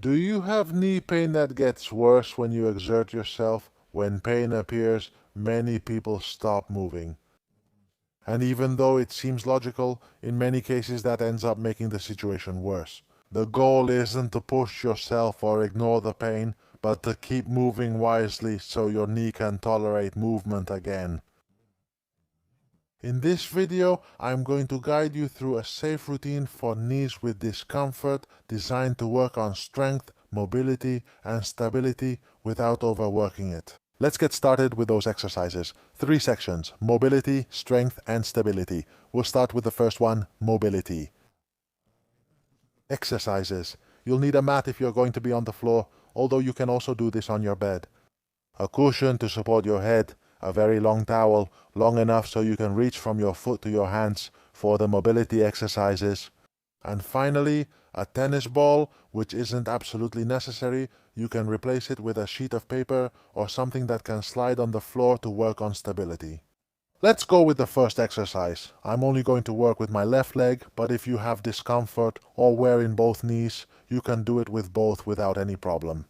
Do you have knee pain that gets worse when you exert yourself? When pain appears, many people stop moving. And even though it seems logical, in many cases that ends up making the situation worse. The goal isn't to push yourself or ignore the pain, but to keep moving wisely so your knee can tolerate movement again. In this video, I'm going to guide you through a safe routine for knees with discomfort designed to work on strength, mobility, and stability without overworking it. Let's get started with those exercises. 3 sections: mobility, strength, and stability. We'll start with the first one, mobility. Exercises. You'll need a mat if you're going to be on the floor, although you can also do this on your bed. A cushion to support your head, a very long towel, long enough so you can reach from your foot to your hands for the mobility exercises. And finally, a tennis ball, which isn't absolutely necessary. You can replace it with a sheet of paper or something that can slide on the floor to work on stability. Let's go with the first exercise. I'm only going to work with my left leg, but if you have discomfort or wear in both knees, you can do it with both without any problem.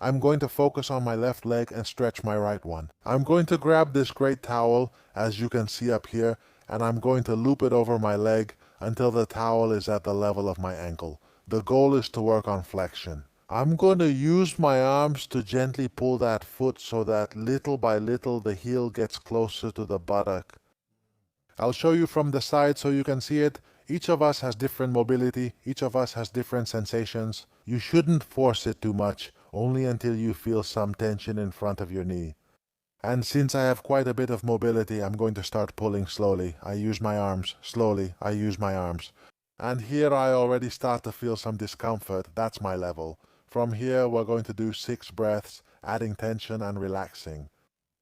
I'm going to focus on my left leg and stretch my right one. I'm going to grab this great towel, as you can see up here, and I'm going to loop it over my leg until the towel is at the level of my ankle. The goal is to work on flexion. I'm going to use my arms to gently pull that foot so that little by little the heel gets closer to the buttock. I'll show you from the side so you can see it. Each of us has different mobility, each of us has different sensations. You shouldn't force it too much, only until you feel some tension in front of your knee. And since I have quite a bit of mobility, I'm going to start pulling slowly. I use my arms. Slowly, I use my arms. And here I already start to feel some discomfort. That's my level. From here, we're going to do 6 breaths, adding tension and relaxing.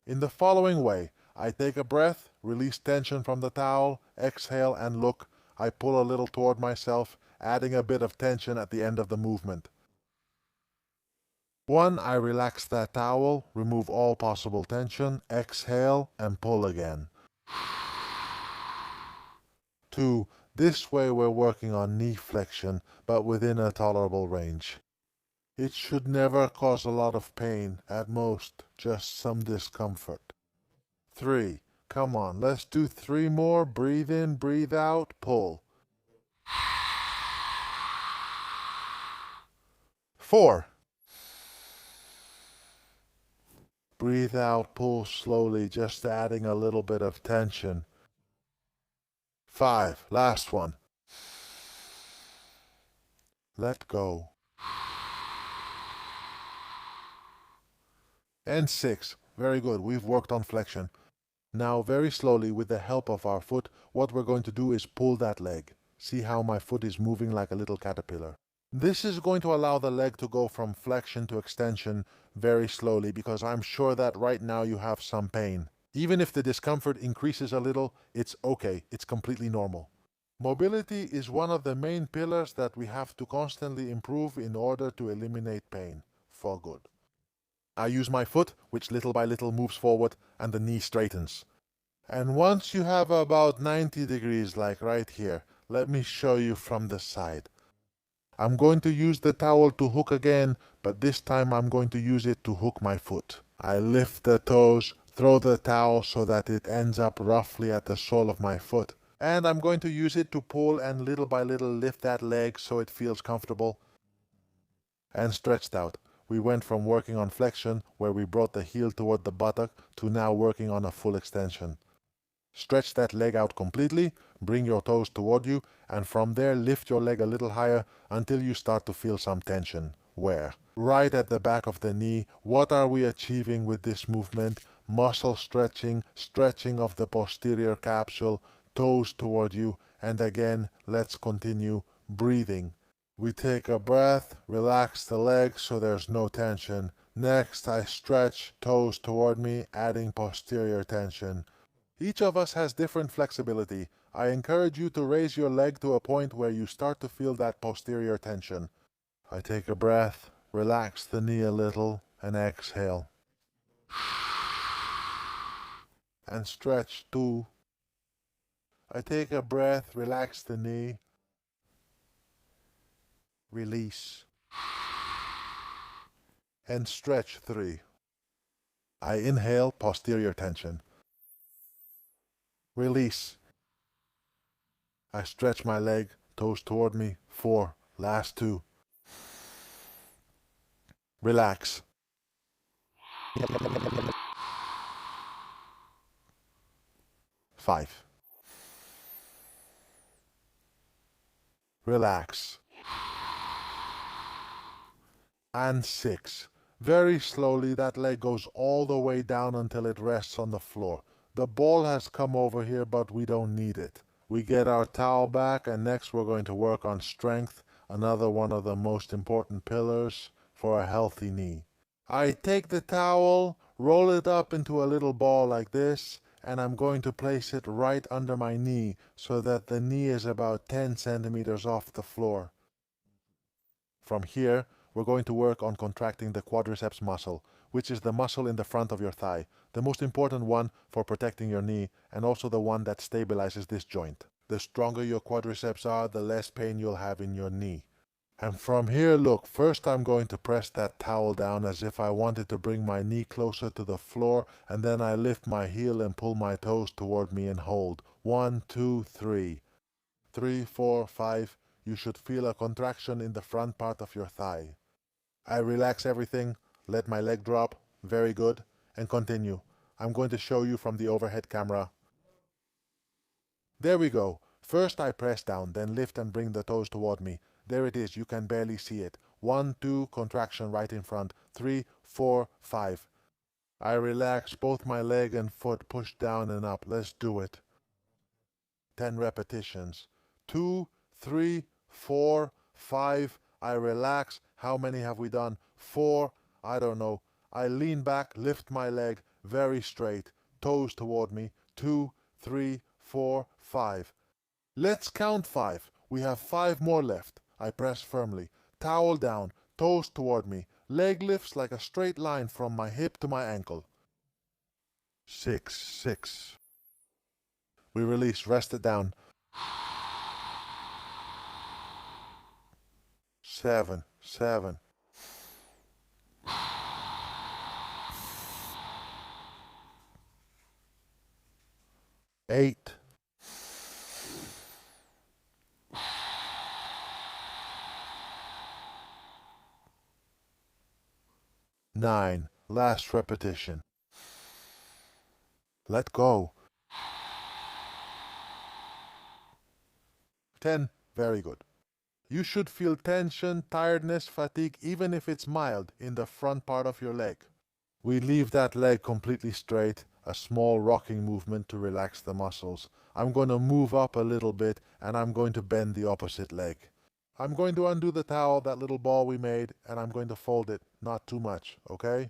In the following way, I take a breath, release tension from the towel, exhale and look. I pull a little toward myself, adding a bit of tension at the end of the movement. 1. I relax that towel, remove all possible tension, exhale and pull again. 2. This way we're working on knee flexion, but within a tolerable range. It should never cause a lot of pain, at most, just some discomfort. 3. Come on, let's do 3 more. Breathe in, breathe out, pull. 4. Breathe out, pull slowly, just adding a little bit of tension. 5. Last one. Let go. And 6. Very good, we've worked on flexion. Now very slowly, with the help of our foot, what we're going to do is pull that leg. See how my foot is moving like a little caterpillar. This is going to allow the leg to go from flexion to extension very slowly, because I'm sure that right now you have some pain. Even if the discomfort increases a little, it's okay, it's completely normal. Mobility is one of the main pillars that we have to constantly improve in order to eliminate pain for good. I use my foot, which little by little moves forward, and the knee straightens. And once you have about 90 degrees, like right here, let me show you from the side. I'm going to use the towel to hook again, but this time I'm going to use it to hook my foot. I lift the toes, throw the towel so that it ends up roughly at the sole of my foot. And I'm going to use it to pull and little by little lift that leg so it feels comfortable and stretched out. We went from working on flexion, where we brought the heel toward the buttock, to now working on a full extension. Stretch that leg out completely, bring your toes toward you, and from there lift your leg a little higher until you start to feel some tension. Where? Right at the back of the knee. What are we achieving with this movement? Muscle stretching, stretching of the posterior capsule, toes toward you, and again, let's continue breathing. We take a breath, relax the leg so there's no tension. Next, I stretch, toes toward me, adding posterior tension. Each of us has different flexibility. I encourage you to raise your leg to a point where you start to feel that posterior tension. I take a breath, relax the knee a little, and exhale. And stretch too. I take a breath, relax the knee, release. and stretch 3. I inhale, posterior tension. Release. I stretch my leg, toes toward me, 4, last 2. Relax. 5. Relax. And 6. Very slowly that leg goes all the way down until it rests on the floor. The ball has come over here, but we don't need it. We get our towel back, and next we're going to work on strength, another one of the most important pillars for a healthy knee. I take the towel, roll it up into a little ball like this, and I'm going to place it right under my knee so that the knee is about 10 centimeters off the floor. From here, we're going to work on contracting the quadriceps muscle, which is the muscle in the front of your thigh, the most important one for protecting your knee, and also the one that stabilizes this joint. The stronger your quadriceps are, the less pain you'll have in your knee. And from here, look, first I'm going to press that towel down as if I wanted to bring my knee closer to the floor, and then I lift my heel and pull my toes toward me and hold. 1, 2, 3. 3, 4, 5. You should feel a contraction in the front part of your thigh. I relax everything, let my leg drop, very good, and continue. I'm going to show you from the overhead camera. There we go. First I press down, then lift and bring the toes toward me. There it is, you can barely see it. 1, 2, contraction right in front. 3, 4, 5. I relax both my leg and foot, push down and up. Let's do it. 10 repetitions. 2, 3, 4, 5. I relax. How many have we done? 4. I don't know. I lean back, lift my leg very straight, toes toward me. 2, 3, 4, 5. Let's count 5. We have 5 more left. I press firmly. Towel down, toes toward me. Leg lifts like a straight line from my hip to my ankle. 6, 6. We release, rest it down. 7, 7. 8. 9. Last repetition. Let go. 10. Very good. You should feel tension, tiredness, fatigue, even if it's mild, in the front part of your leg. We leave that leg completely straight, a small rocking movement to relax the muscles. I'm going to move up a little bit, and I'm going to bend the opposite leg. I'm going to undo the towel, that little ball we made, and I'm going to fold it, not too much, okay?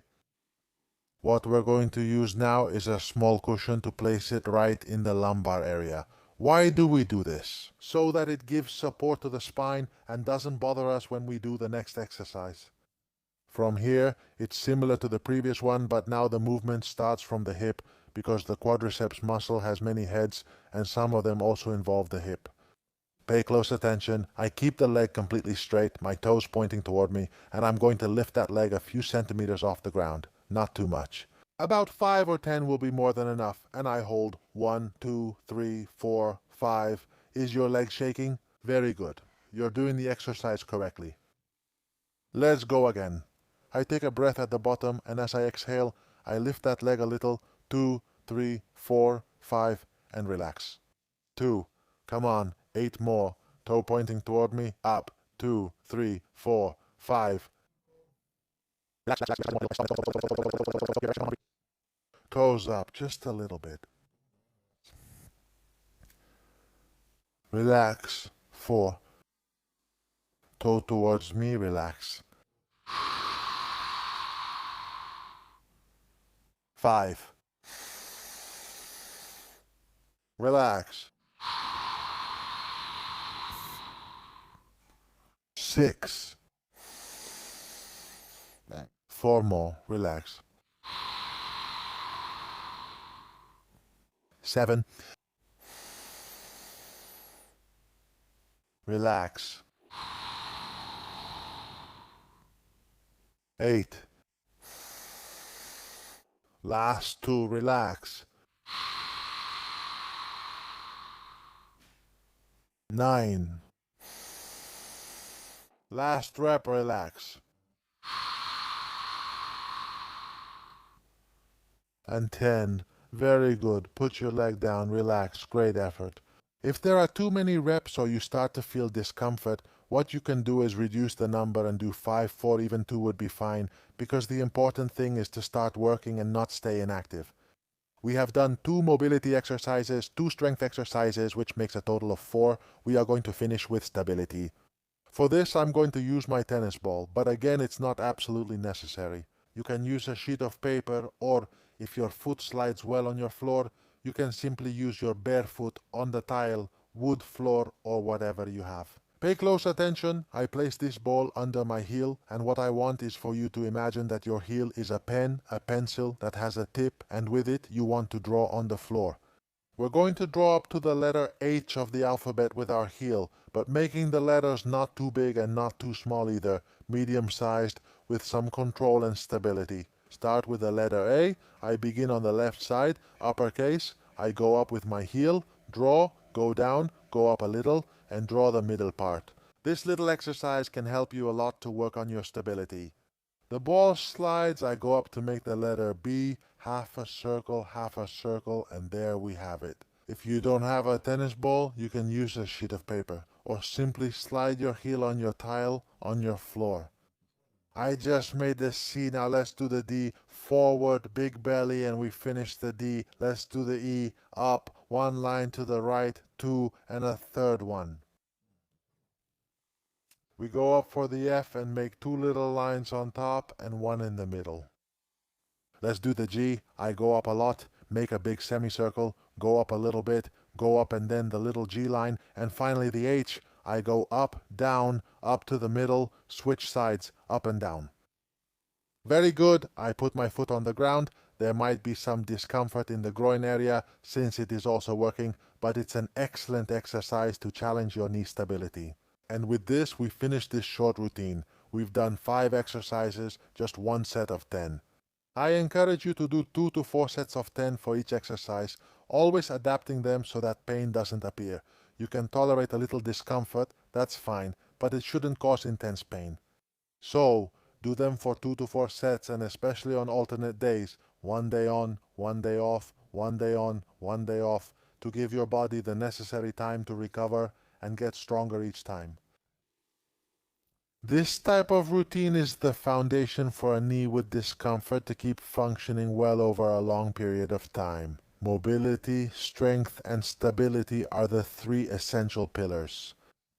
What we're going to use now is a small cushion to place it right in the lumbar area. Why do we do this? So that it gives support to the spine and doesn't bother us when we do the next exercise. From here, it's similar to the previous one, but now the movement starts from the hip because the quadriceps muscle has many heads and some of them also involve the hip. Pay close attention. I keep the leg completely straight, my toes pointing toward me, and I'm going to lift that leg a few centimeters off the ground. Not too much. About 5 or 10 will be more than enough, and I hold 1, 2, 3, 4, 5. Is your leg shaking? Very good. You're doing the exercise correctly. Let's go again. I take a breath at the bottom, and as I exhale, I lift that leg a little. 2, 3, 4, 5, and relax. 2. Come on. 8 more. Toe pointing toward me. Up. 2, 3, 4, 5. Toes up just a little bit. Relax. 4. Toe towards me. Relax. 5. Relax. 6. 4 more. Relax. 7. Relax. 8. Last 2, relax. 9. Last rep, relax. And 10. Very good. Put your leg down, relax. Great effort. If there are too many reps or you start to feel discomfort, what you can do is reduce the number and do 5, 4, even 2 would be fine, because the important thing is to start working and not stay inactive. We have done 2 mobility exercises, 2 strength exercises, which makes a total of 4. We are going to finish with stability. For this, I'm going to use my tennis ball, but again, it's not absolutely necessary. You can use a sheet of paper, or if your foot slides well on your floor, you can simply use your bare foot on the tile, wood floor, or whatever you have. Pay close attention. I place this ball under my heel, and what I want is for you to imagine that your heel is a pen, a pencil that has a tip, and with it you want to draw on the floor. We're going to draw up to the letter H of the alphabet with our heel, but making the letters not too big and not too small either, medium-sized, with some control and stability. Start with the letter A. I begin on the left side, uppercase. I go up with my heel, draw, go down, go up a little, and draw the middle part. This little exercise can help you a lot to work on your stability. The ball slides, I go up to make the letter B, half a circle, and there we have it. If you don't have a tennis ball, you can use a sheet of paper, or simply slide your heel on your tile, on your floor. I just made the C, now let's do the D, forward, big belly, and we finish the D. Let's do the E, up, 1 line to the right, 2, and a 3rd one. We go up for the F and make 2 little lines on top and 1 in the middle. Let's do the G. I go up a lot, make a big semicircle, go up a little bit, go up and then the little G line, and finally the H. I go up, down, up to the middle, switch sides, up and down. Very good. I put my foot on the ground. There might be some discomfort in the groin area since it is also working, but it's an excellent exercise to challenge your knee stability. And with this, we finish this short routine. We've done 5 exercises, just 1 set of 10. I encourage you to do 2 to 4 sets of 10 for each exercise, always adapting them so that pain doesn't appear. You can tolerate a little discomfort, that's fine, but it shouldn't cause intense pain. So, do them for 2 to 4 sets, and especially on alternate days, 1 day on, 1 day off, 1 day on, 1 day off, to give your body the necessary time to recover and get stronger each time. This type of routine is the foundation for a knee with discomfort to keep functioning well over a long period of time. Mobility, strength, and stability are the 3 essential pillars.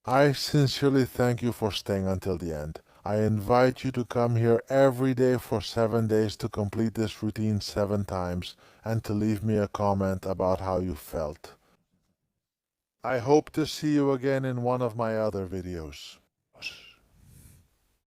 I sincerely thank you for staying until the end. I invite you to come here every day for 7 days to complete this routine 7 times and to leave me a comment about how you felt. I hope to see you again in one of my other videos.